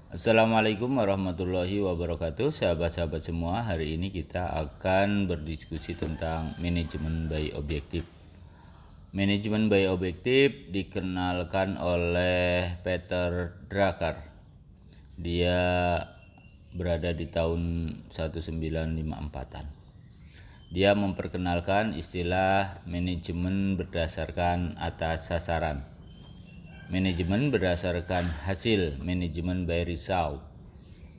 Assalamualaikum warahmatullahi wabarakatuh, sahabat-sahabat semua. Hari ini kita akan berdiskusi tentang manajemen by objektif. Manajemen by objektif dikenalkan oleh Peter Drucker. Dia berada di tahun 1954-an. Dia memperkenalkan istilah manajemen berdasarkan atas sasaran. Manajemen berdasarkan hasil, manajemen by result,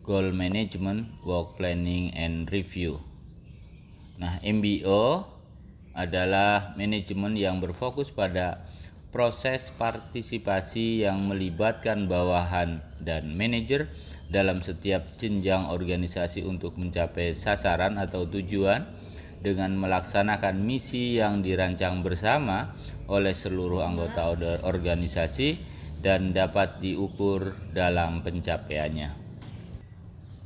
goal management, work planning and review. Nah, MBO adalah manajemen yang berfokus pada proses partisipasi yang melibatkan bawahan dan manajer dalam setiap jenjang organisasi untuk mencapai sasaran atau tujuan dengan melaksanakan misi yang dirancang bersama oleh seluruh anggota organisasi dan dapat diukur dalam pencapaiannya.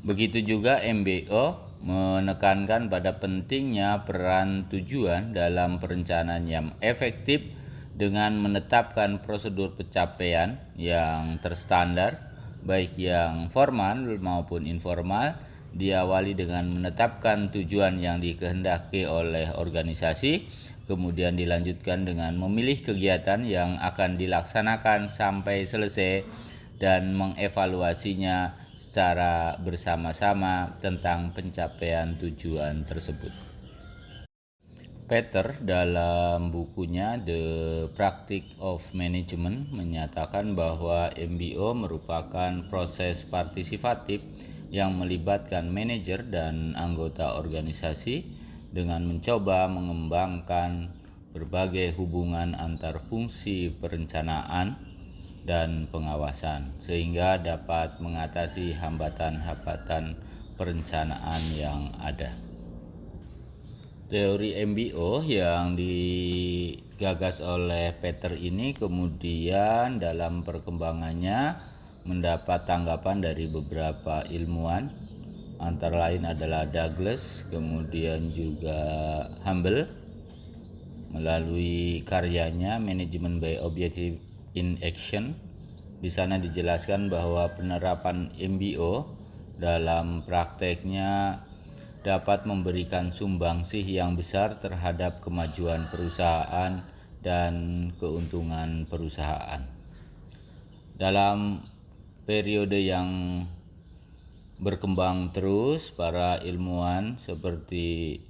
Begitu juga MBO menekankan pada pentingnya peran tujuan dalam perencanaan yang efektif dengan menetapkan prosedur pencapaian yang terstandar, baik yang formal maupun informal, diawali dengan menetapkan tujuan yang dikehendaki oleh organisasi, kemudian dilanjutkan dengan memilih kegiatan yang akan dilaksanakan sampai selesai dan mengevaluasinya secara bersama-sama tentang pencapaian tujuan tersebut. Peter dalam bukunya The Practice of Management menyatakan bahwa MBO merupakan proses partisipatif yang melibatkan manajer dan anggota organisasi dengan mencoba mengembangkan berbagai hubungan antar fungsi perencanaan dan pengawasan sehingga dapat mengatasi hambatan-hambatan perencanaan yang ada. Teori MBO yang digagas oleh Peter ini kemudian dalam perkembangannya mendapat tanggapan dari beberapa ilmuwan, antara lain adalah Douglas, kemudian juga Humble melalui karyanya Management by Objective in Action. Di sana dijelaskan bahwa penerapan MBO dalam prakteknya dapat memberikan sumbangsih yang besar terhadap kemajuan perusahaan dan keuntungan perusahaan. Dalam periode yang berkembang terus, para ilmuwan seperti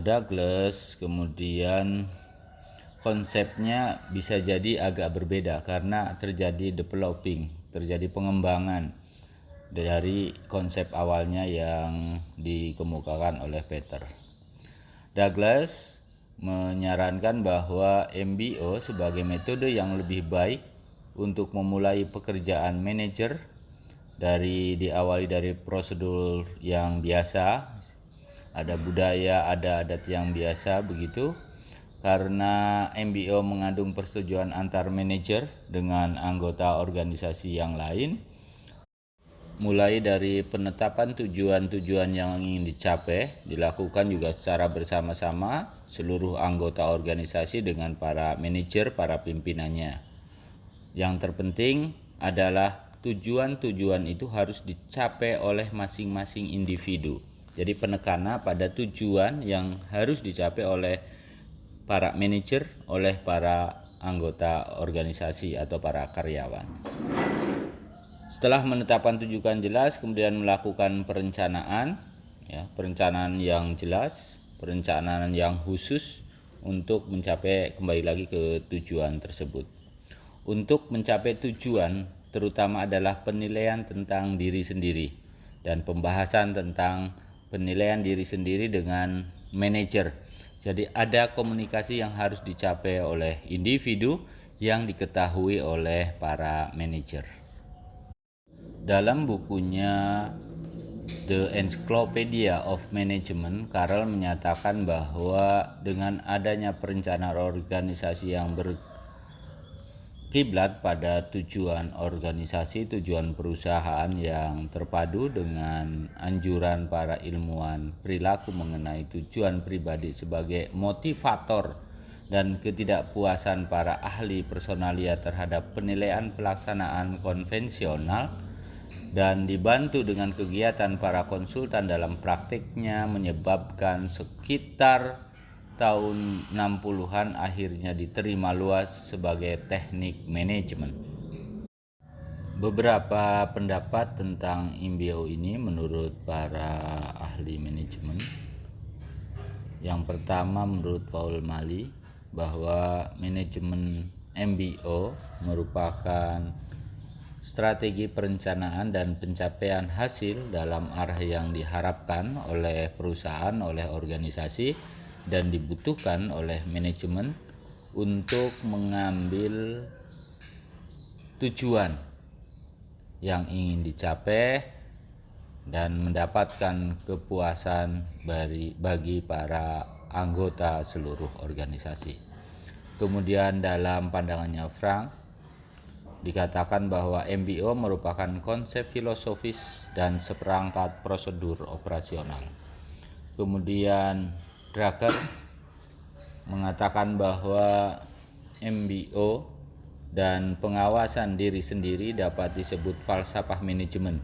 Douglas, kemudian konsepnya bisa jadi agak berbeda karena terjadi terjadi pengembangan dari konsep awalnya yang dikemukakan oleh Peter. Douglas menyarankan bahwa MBO sebagai metode yang lebih baik untuk memulai pekerjaan manajer diawali dari prosedur yang biasa, ada budaya, ada adat yang biasa begitu, karena MBO mengandung persetujuan antar manajer dengan anggota organisasi yang lain, mulai dari penetapan tujuan-tujuan yang ingin dicapai dilakukan juga secara bersama-sama seluruh anggota organisasi dengan para manajer, para pimpinannya. Yang terpenting adalah tujuan-tujuan itu harus dicapai oleh masing-masing individu. Jadi penekanan pada tujuan yang harus dicapai oleh para manajer, oleh para anggota organisasi atau para karyawan. Setelah menetapkan tujuan jelas, kemudian melakukan perencanaan, perencanaan yang jelas, perencanaan yang khusus untuk mencapai kembali lagi ke tujuan tersebut. Untuk mencapai tujuan, terutama adalah penilaian tentang diri sendiri dan pembahasan tentang penilaian diri sendiri dengan manajer. Jadi ada komunikasi yang harus dicapai oleh individu yang diketahui oleh para manajer. Dalam bukunya The Encyclopedia of Management, Carroll menyatakan bahwa dengan adanya perencanaan organisasi yang berkiblat pada tujuan organisasi, tujuan perusahaan yang terpadu dengan anjuran para ilmuwan perilaku mengenai tujuan pribadi sebagai motivator dan ketidakpuasan para ahli personalia terhadap penilaian pelaksanaan konvensional, dan dibantu dengan kegiatan para konsultan dalam praktiknya menyebabkan sekitar tahun 60-an akhirnya diterima luas sebagai teknik manajemen. Beberapa pendapat tentang MBO ini menurut para ahli manajemen. Yang pertama menurut Paul Mali bahwa manajemen MBO merupakan strategi perencanaan dan pencapaian hasil dalam arah yang diharapkan oleh perusahaan, oleh organisasi, dan dibutuhkan oleh manajemen untuk mengambil tujuan yang ingin dicapai dan mendapatkan kepuasan bagi para anggota seluruh organisasi. Kemudian dalam pandangannya Frank dikatakan bahwa MBO merupakan konsep filosofis dan seperangkat prosedur operasional. Kemudian Drucker mengatakan bahwa MBO dan pengawasan diri sendiri dapat disebut falsafah manajemen.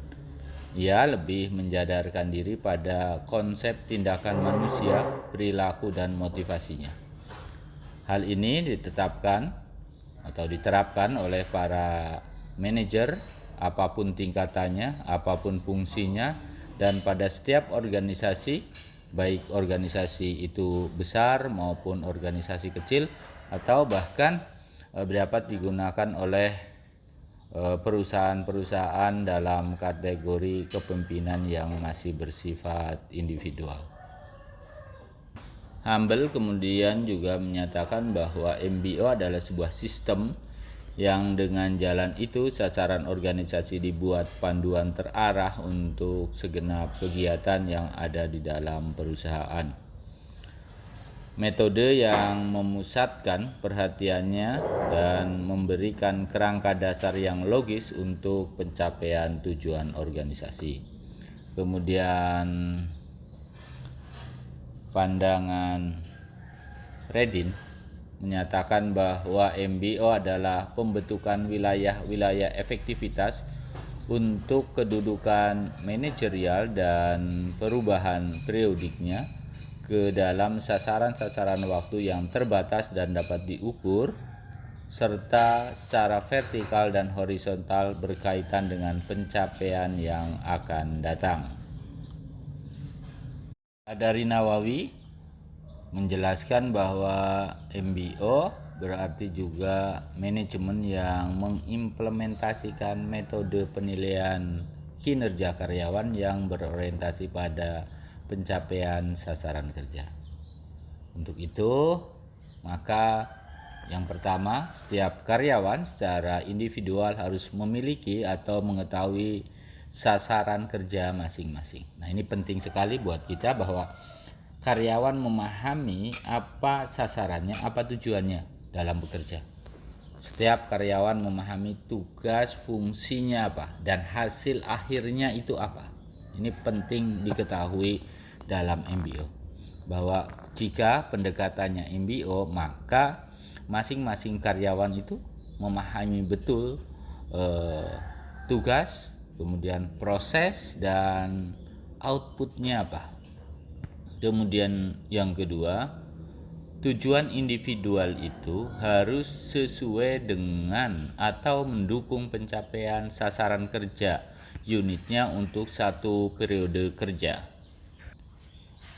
Ia lebih menjadarkan diri pada konsep tindakan manusia, perilaku, dan motivasinya. Hal ini ditetapkan atau diterapkan oleh para manajer, apapun tingkatannya, apapun fungsinya, dan pada setiap organisasi, baik organisasi itu besar maupun organisasi kecil, atau bahkan dapat digunakan oleh perusahaan-perusahaan dalam kategori kepemimpinan yang masih bersifat individual. Humble kemudian juga menyatakan bahwa MBO adalah sebuah sistem yang dengan jalan itu sasaran organisasi dibuat panduan terarah untuk segenap kegiatan yang ada di dalam perusahaan. Metode yang memusatkan perhatiannya dan memberikan kerangka dasar yang logis untuk pencapaian tujuan organisasi. Kemudian pandangan Redin menyatakan bahwa MBO adalah pembentukan wilayah-wilayah efektivitas untuk kedudukan manajerial dan perubahan periodiknya ke dalam sasaran-sasaran waktu yang terbatas dan dapat diukur, serta secara vertikal dan horizontal berkaitan dengan pencapaian yang akan datang. Dari Nawawi menjelaskan bahwa MBO berarti juga manajemen yang mengimplementasikan metode penilaian kinerja karyawan yang berorientasi pada pencapaian sasaran kerja. Untuk itu, maka yang pertama, setiap karyawan secara individual harus memiliki atau mengetahui sasaran kerja masing-masing. Nah, ini penting sekali buat kita bahwa karyawan memahami apa sasarannya, apa tujuannya dalam bekerja. Setiap karyawan memahami tugas, fungsinya apa, dan hasil akhirnya itu apa. Ini penting diketahui dalam MBO, bahwa jika pendekatannya MBO, maka masing-masing karyawan itu memahami betul tugas, kemudian proses, dan outputnya apa. Kemudian yang kedua, tujuan individual itu harus sesuai dengan atau mendukung pencapaian sasaran kerja unitnya untuk satu periode kerja.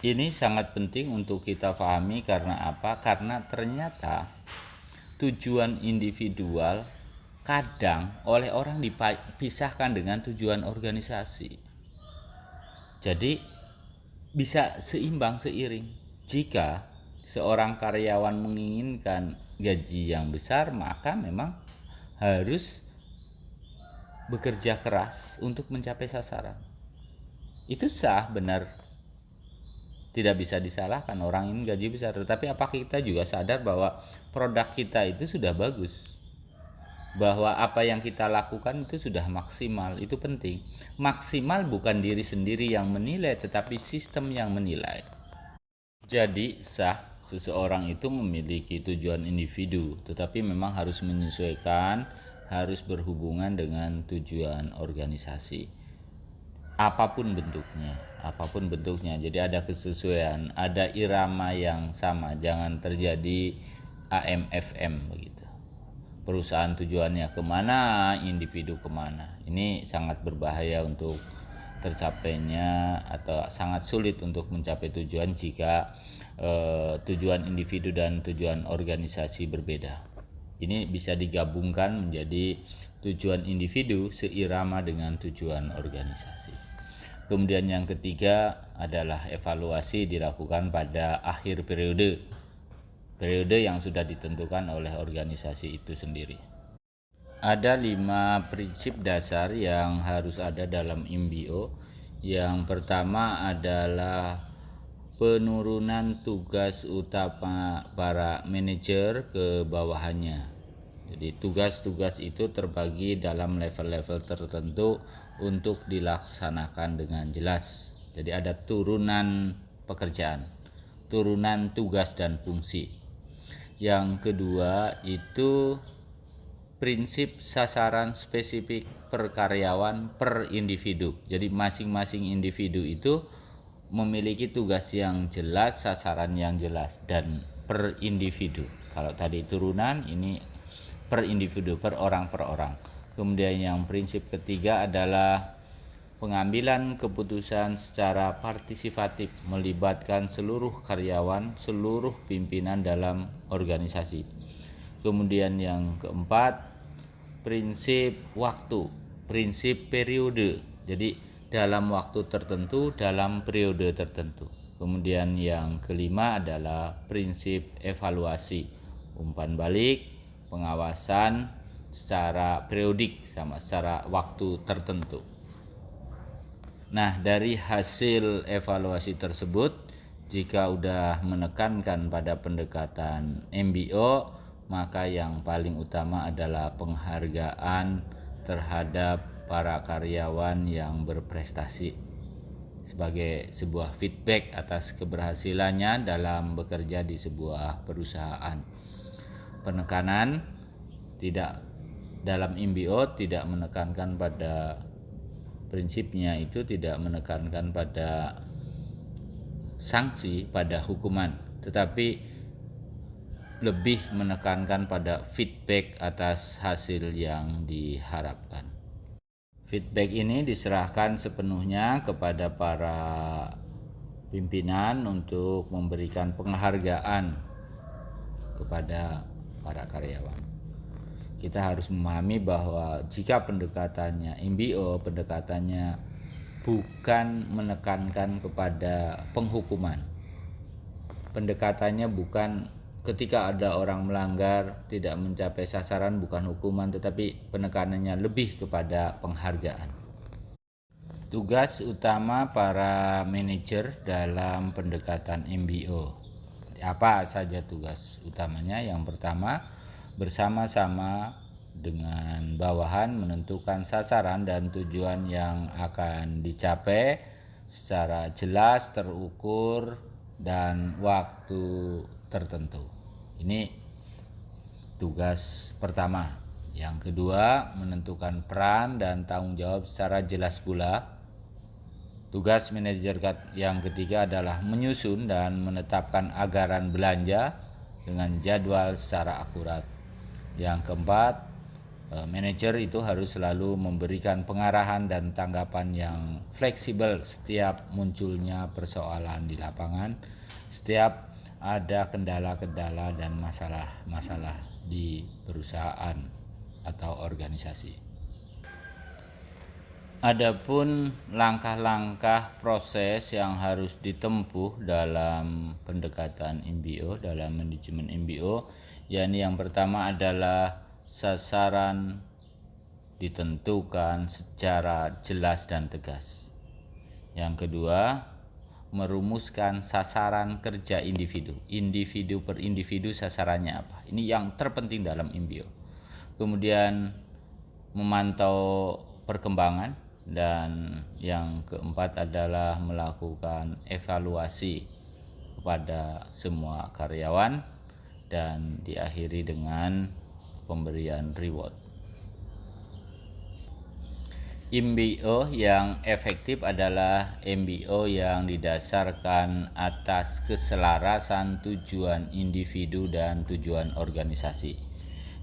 Ini sangat penting untuk kita pahami karena apa? Karena ternyata tujuan individual kadang oleh orang dipisahkan dengan tujuan organisasi. Jadi bisa seimbang, seiring. Jika seorang karyawan menginginkan gaji yang besar, maka memang harus bekerja keras untuk mencapai sasaran. Itu sah, benar. Tidak bisa disalahkan orang ingin gaji besar, tetapi apakah kita juga sadar bahwa produk kita itu sudah bagus, bahwa apa yang kita lakukan itu sudah maksimal. Itu penting. Maksimal bukan diri sendiri yang menilai, tetapi sistem yang menilai. Jadi sah seseorang itu memiliki tujuan individu, tetapi memang harus menyesuaikan, harus berhubungan dengan tujuan organisasi. apapun bentuknya. Jadi ada kesesuaian, ada irama yang sama, jangan terjadi AM/FM begitu. Perusahaan tujuannya kemana, individu kemana. Ini sangat berbahaya untuk tercapainya atau sangat sulit untuk mencapai tujuan jika tujuan individu dan tujuan organisasi berbeda. Ini bisa digabungkan menjadi tujuan individu seirama dengan tujuan organisasi. Kemudian yang ketiga adalah evaluasi dilakukan pada akhir periode yang sudah ditentukan oleh organisasi itu sendiri. Ada 5 prinsip dasar yang harus ada dalam MBO. Yang pertama adalah penurunan tugas utama para manajer ke bawahannya. Jadi tugas-tugas itu terbagi dalam level-level tertentu untuk dilaksanakan dengan jelas. Jadi ada turunan pekerjaan, turunan tugas dan fungsi. Yang kedua itu prinsip sasaran spesifik per karyawan per individu. Jadi masing-masing individu itu memiliki tugas yang jelas, sasaran yang jelas, dan per individu. Kalau tadi turunan, ini per individu, per orang. Kemudian yang prinsip ketiga adalah pengambilan keputusan secara partisipatif, melibatkan seluruh karyawan, seluruh pimpinan dalam organisasi. Kemudian yang keempat, prinsip waktu, prinsip periode. Jadi dalam waktu tertentu, dalam periode tertentu. Kemudian yang kelima adalah prinsip evaluasi, umpan balik, pengawasan secara periodik sama secara waktu tertentu. Nah, dari hasil evaluasi tersebut, jika udah menekankan pada pendekatan MBO, maka yang paling utama adalah penghargaan terhadap para karyawan yang berprestasi sebagai sebuah feedback atas keberhasilannya dalam bekerja di sebuah perusahaan. Penekanan tidak dalam MBO tidak menekankan pada prinsipnya, itu tidak menekankan pada sanksi, pada hukuman, tetapi lebih menekankan pada feedback atas hasil yang diharapkan. Feedback ini diserahkan sepenuhnya kepada para pimpinan untuk memberikan penghargaan kepada para karyawan. Kita harus memahami bahwa jika pendekatannya MBO, pendekatannya bukan menekankan kepada penghukuman. Pendekatannya bukan ketika ada orang melanggar tidak mencapai sasaran, bukan hukuman, tetapi penekanannya lebih kepada penghargaan. Tugas utama para manajer dalam pendekatan MBO. Apa saja tugas utamanya? Yang pertama, bersama-sama dengan bawahan menentukan sasaran dan tujuan yang akan dicapai secara jelas, terukur, dan waktu tertentu. Ini tugas pertama. Yang kedua, menentukan peran dan tanggung jawab secara jelas pula. Tugas manajer yang ketiga adalah menyusun dan menetapkan anggaran belanja dengan jadwal secara akurat. Yang keempat, manajer itu harus selalu memberikan pengarahan dan tanggapan yang fleksibel setiap munculnya persoalan di lapangan, setiap ada kendala-kendala dan masalah-masalah di perusahaan atau organisasi. Adapun langkah-langkah proses yang harus ditempuh dalam pendekatan MBO, dalam manajemen MBO, yakni yang pertama adalah sasaran ditentukan secara jelas dan tegas. Yang kedua, merumuskan sasaran kerja individu per individu, sasarannya apa. Ini yang terpenting dalam MBO. Kemudian memantau perkembangan, dan yang keempat adalah melakukan evaluasi kepada semua karyawan dan diakhiri dengan pemberian reward. MBO yang efektif adalah MBO yang didasarkan atas keselarasan tujuan individu dan tujuan organisasi.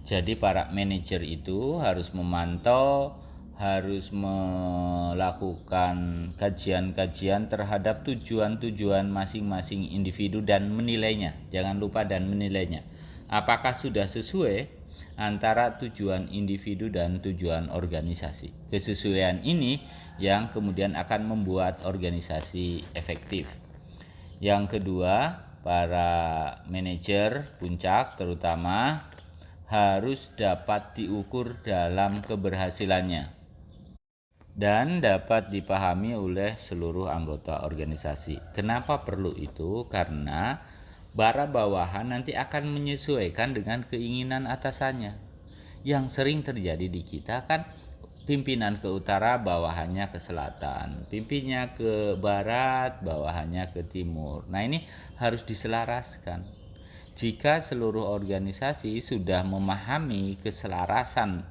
Jadi para manajer itu harus memantau, harus melakukan kajian-kajian terhadap tujuan-tujuan masing-masing individu dan menilainya. Jangan lupa dan menilainya. Apakah sudah sesuai antara tujuan individu dan tujuan organisasi. Kesesuaian ini yang kemudian akan membuat organisasi efektif. Yang kedua, para manajer puncak terutama harus dapat diukur dalam keberhasilannya dan dapat dipahami oleh seluruh anggota organisasi. Kenapa perlu itu? Karena para bawahan nanti akan menyesuaikan dengan keinginan atasannya. Yang sering terjadi di kita kan pimpinan ke utara, bawahannya ke selatan, pimpinnya ke barat, bawahannya ke timur. Nah, ini harus diselaraskan. Jika seluruh organisasi sudah memahami keselarasan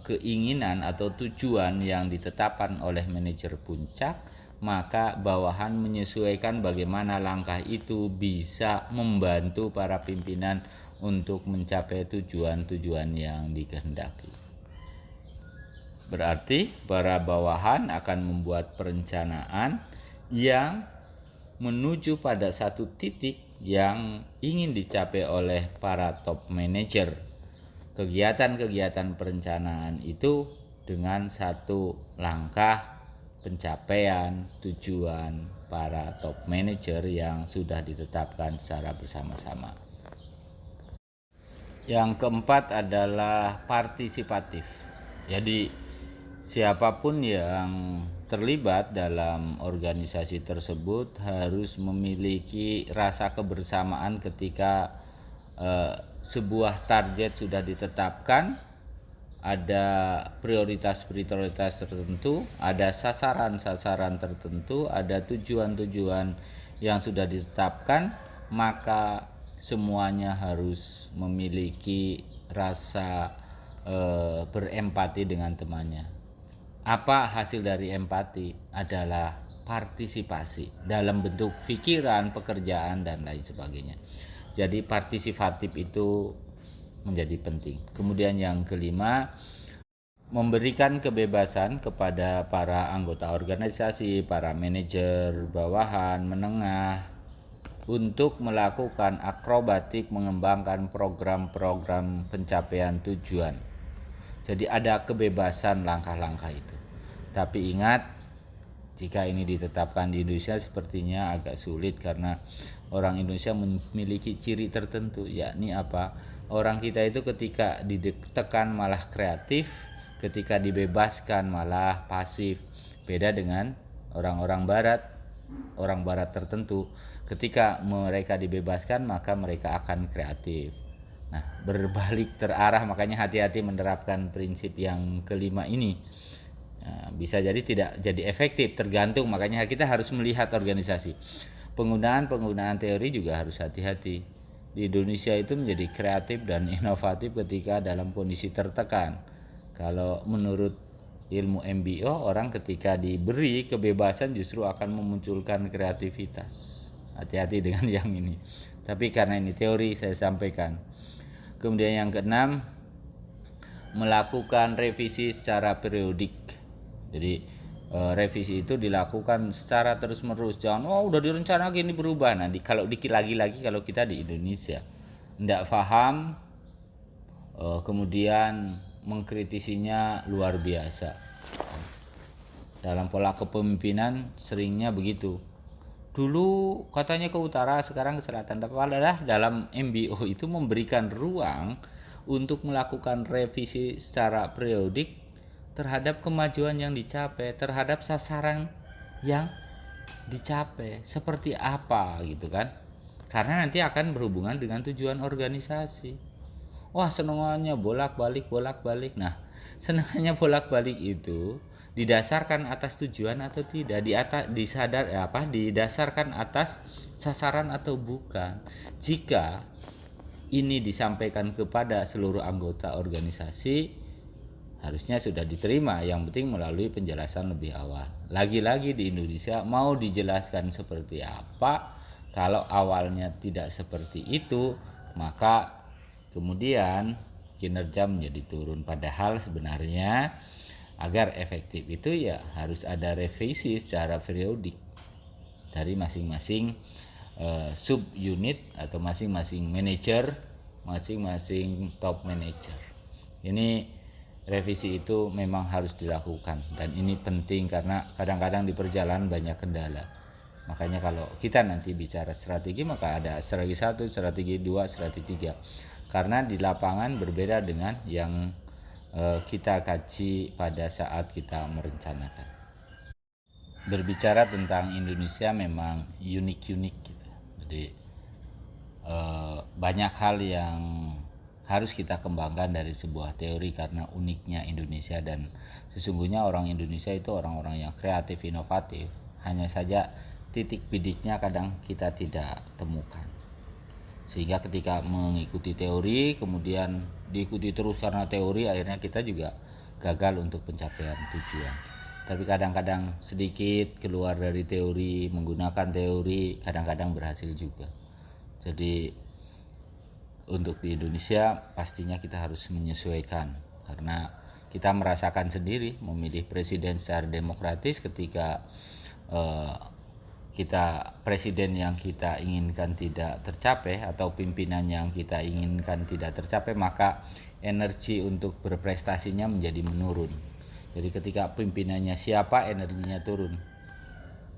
keinginan atau tujuan yang ditetapkan oleh manajer puncak, maka bawahan menyesuaikan bagaimana langkah itu bisa membantu para pimpinan untuk mencapai tujuan-tujuan yang dikehendaki. Berarti para bawahan akan membuat perencanaan yang menuju pada satu titik yang ingin dicapai oleh para top manager. Kegiatan-kegiatan perencanaan itu dengan satu langkah pencapaian tujuan para top manager yang sudah ditetapkan secara bersama-sama. Yang keempat adalah partisipatif. Jadi siapapun yang terlibat dalam organisasi tersebut harus memiliki rasa kebersamaan ketika sebuah target sudah ditetapkan, ada prioritas-prioritas tertentu, ada sasaran-sasaran tertentu, ada tujuan-tujuan yang sudah ditetapkan, maka semuanya harus memiliki rasa berempati dengan temannya. Apa hasil dari empati? Adalah partisipasi dalam bentuk pikiran, pekerjaan, dan lain sebagainya. Jadi partisipatif itu menjadi penting. Kemudian yang kelima, memberikan kebebasan kepada para anggota organisasi, para manajer bawahan, menengah, untuk melakukan akrobatik mengembangkan program-program pencapaian tujuan. Jadi ada kebebasan langkah-langkah itu. Tapi ingat, jika ini ditetapkan di Indonesia sepertinya agak sulit karena orang Indonesia memiliki ciri tertentu, yakni apa? Orang kita itu ketika ditekan malah kreatif, ketika dibebaskan malah pasif. Beda dengan orang-orang barat, orang barat tertentu, ketika mereka dibebaskan maka mereka akan kreatif. Nah, berbalik terarah, makanya hati-hati menerapkan prinsip yang kelima ini. Nah, bisa jadi tidak jadi efektif, tergantung. Makanya kita harus melihat organisasi. Penggunaan teori juga harus hati-hati. Di Indonesia itu menjadi kreatif dan inovatif ketika dalam kondisi tertekan. Kalau menurut ilmu MBO, orang ketika diberi kebebasan justru akan memunculkan kreativitas. Hati-hati dengan yang ini. Tapi karena ini teori saya sampaikan. Kemudian yang keenam, melakukan revisi secara periodik. Jadi revisi itu dilakukan secara terus-menerus. Jangan udah direncanakan ini berubah. Nah, kalau dikit lagi kalau kita di Indonesia tidak paham, kemudian mengkritisinya luar biasa. Dalam pola kepemimpinan seringnya begitu. Dulu katanya ke utara, sekarang ke selatan. Padahal dalam MBO itu memberikan ruang untuk melakukan revisi secara periodik terhadap kemajuan yang dicapai, terhadap sasaran yang dicapai, seperti apa gitu kan. Karena nanti akan berhubungan dengan tujuan organisasi. Wah, senangannya bolak-balik. Nah, senangannya bolak-balik itu didasarkan atas tujuan atau tidak, didasarkan atas sasaran atau bukan. Jika ini disampaikan kepada seluruh anggota organisasi, harusnya sudah diterima, yang penting melalui penjelasan lebih awal. Lagi-lagi di Indonesia mau dijelaskan seperti apa, kalau awalnya tidak seperti itu, maka kemudian kinerja menjadi turun. Padahal sebenarnya agar efektif itu ya harus ada revisi secara periodik dari masing-masing sub unit atau masing-masing manajer, masing-masing top manager. Ini revisi itu memang harus dilakukan, dan ini penting karena kadang-kadang di perjalanan banyak kendala. Makanya kalau kita nanti bicara strategi, maka ada strategi 1, strategi 2, strategi 3. Karena di lapangan berbeda dengan yang kita kaji pada saat kita merencanakan. Berbicara tentang Indonesia memang unik-unik gitu. Jadi banyak hal yang harus kita kembangkan dari sebuah teori karena uniknya Indonesia, dan sesungguhnya orang Indonesia itu orang-orang yang kreatif, inovatif. Hanya saja titik bidiknya kadang kita tidak temukan. Sehingga ketika mengikuti teori kemudian diikuti terus karena teori, akhirnya kita juga gagal untuk pencapaian tujuan. Tapi kadang-kadang sedikit keluar dari teori, menggunakan teori, kadang-kadang berhasil juga. Jadi untuk di Indonesia pastinya kita harus menyesuaikan, karena kita merasakan sendiri memilih presiden secara demokratis. Ketika kita presiden yang kita inginkan tidak tercapai atau pimpinan yang kita inginkan tidak tercapai, maka energi untuk berprestasinya menjadi menurun. Jadi ketika pimpinannya siapa, energinya turun.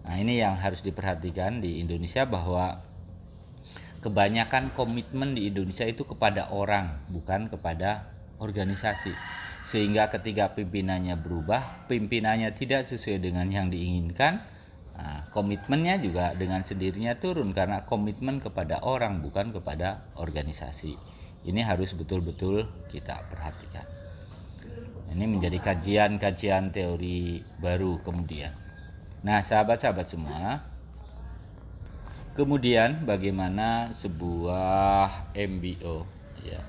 Nah, ini yang harus diperhatikan di Indonesia, bahwa kebanyakan komitmen di Indonesia itu kepada orang, bukan kepada organisasi. Sehingga ketika pimpinannya berubah, pimpinannya tidak sesuai dengan yang diinginkan, komitmennya juga dengan sendirinya turun, karena komitmen kepada orang bukan kepada organisasi. Ini harus betul-betul kita perhatikan. Ini menjadi kajian teori baru kemudian. Nah, sahabat-sahabat semua, kemudian bagaimana sebuah MBO ya,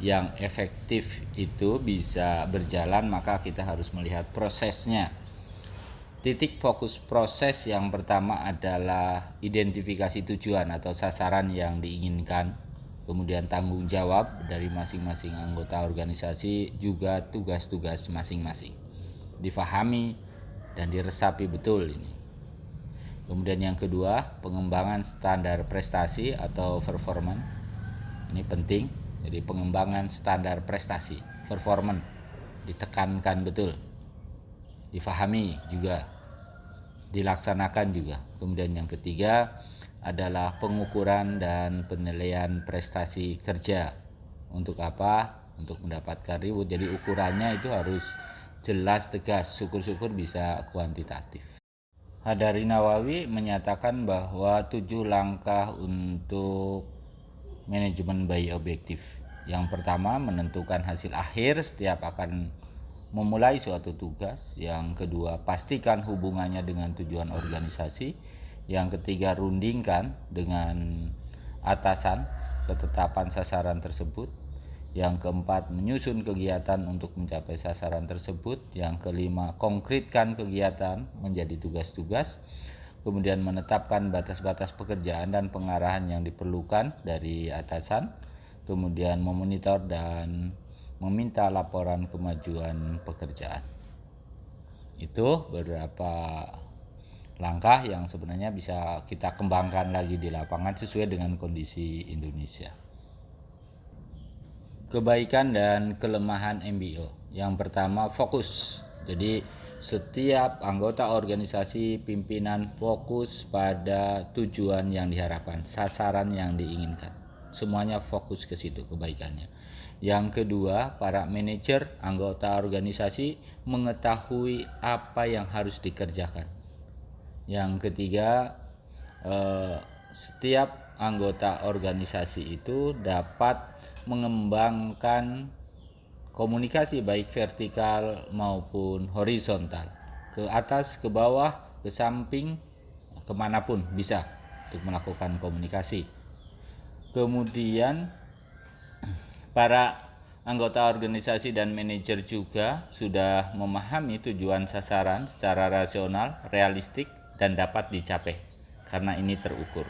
yang efektif itu bisa berjalan, maka kita harus melihat prosesnya. Titik fokus proses yang pertama adalah identifikasi tujuan atau sasaran yang diinginkan. Kemudian tanggung jawab dari masing-masing anggota organisasi, juga tugas-tugas masing-masing difahami dan diresapi betul ini. Kemudian yang kedua, pengembangan standar prestasi atau performance. Ini penting. Jadi pengembangan standar prestasi, performance ditekankan betul, difahami juga, dilaksanakan juga. Kemudian yang ketiga adalah pengukuran dan penilaian prestasi kerja. Untuk apa? Untuk mendapatkan reward. Jadi ukurannya itu harus jelas, tegas, syukur-syukur bisa kuantitatif. Hadari Nawawi menyatakan bahwa 7 langkah untuk manajemen bayi objektif. Yang pertama, menentukan hasil akhir setiap akan memulai suatu tugas. Yang kedua, pastikan hubungannya dengan tujuan organisasi. Yang ketiga, rundingkan dengan atasan ketetapan sasaran tersebut. Yang keempat, menyusun kegiatan untuk mencapai sasaran tersebut. Yang kelima, konkretkan kegiatan menjadi tugas-tugas. Kemudian menetapkan batas-batas pekerjaan dan pengarahan yang diperlukan dari atasan. Kemudian memonitor dan meminta laporan kemajuan pekerjaan. Itu beberapa langkah yang sebenarnya bisa kita kembangkan lagi di lapangan sesuai dengan kondisi Indonesia. Kebaikan dan kelemahan MBO. Yang pertama, fokus. Jadi setiap anggota organisasi pimpinan fokus pada tujuan yang diharapkan, sasaran yang diinginkan. Semuanya fokus ke situ kebaikannya. Yang kedua, para manajer anggota organisasi mengetahui apa yang harus dikerjakan. Yang ketiga, setiap anggota organisasi itu dapat mengembangkan komunikasi baik vertikal maupun horizontal, ke atas, ke bawah, ke samping, kemanapun bisa untuk melakukan komunikasi. Kemudian para Anggota organisasi dan manajer juga sudah memahami tujuan sasaran secara rasional, realistik, dan dapat dicapai karena ini terukur.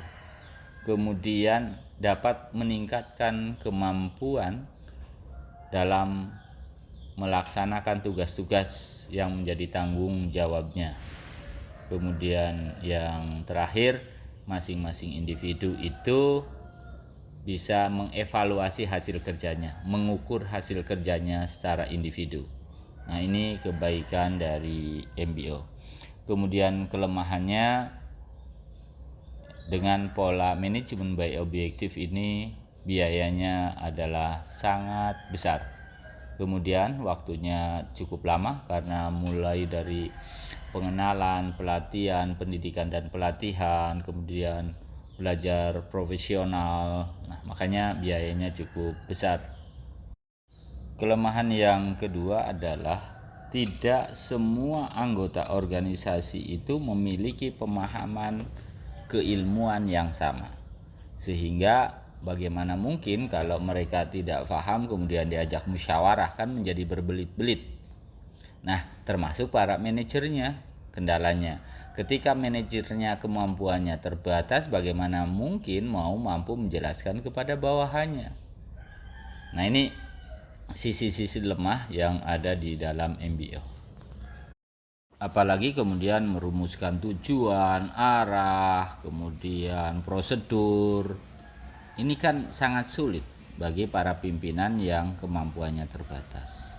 Kemudian dapat meningkatkan kemampuan dalam melaksanakan tugas-tugas yang menjadi tanggung jawabnya. Kemudian yang terakhir, masing-masing individu itu bisa mengevaluasi hasil kerjanya, mengukur hasil kerjanya secara individu. Nah, ini kebaikan dari MBO. Kemudian kelemahannya, dengan pola manajemen by objektif ini biayanya adalah sangat besar. Kemudian waktunya cukup lama karena mulai dari pengenalan, pelatihan, pendidikan dan pelatihan, kemudian belajar profesional. Nah, makanya biayanya cukup besar. Kelemahan yang kedua adalah tidak semua anggota organisasi itu memiliki pemahaman keilmuan yang sama. Sehingga bagaimana mungkin kalau mereka tidak paham kemudian diajak musyawarah, kan menjadi berbelit-belit. Nah, termasuk para manajernya, kendalanya. Ketika manajernya kemampuannya terbatas, bagaimana mungkin mampu menjelaskan kepada bawahannya? Nah, ini sisi-sisi lemah yang ada di dalam MBO. Apalagi kemudian merumuskan tujuan, arah, kemudian prosedur. Ini kan sangat sulit bagi para pimpinan yang kemampuannya terbatas.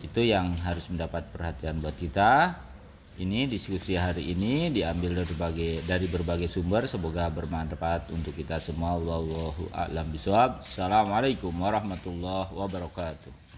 Itu yang harus mendapat perhatian buat kita. Ini diskusi hari ini diambil dari berbagai sumber, semoga bermanfaat untuk kita semua. Wallahu a'lam bishawab. Assalamualaikum warahmatullahi wabarakatuh.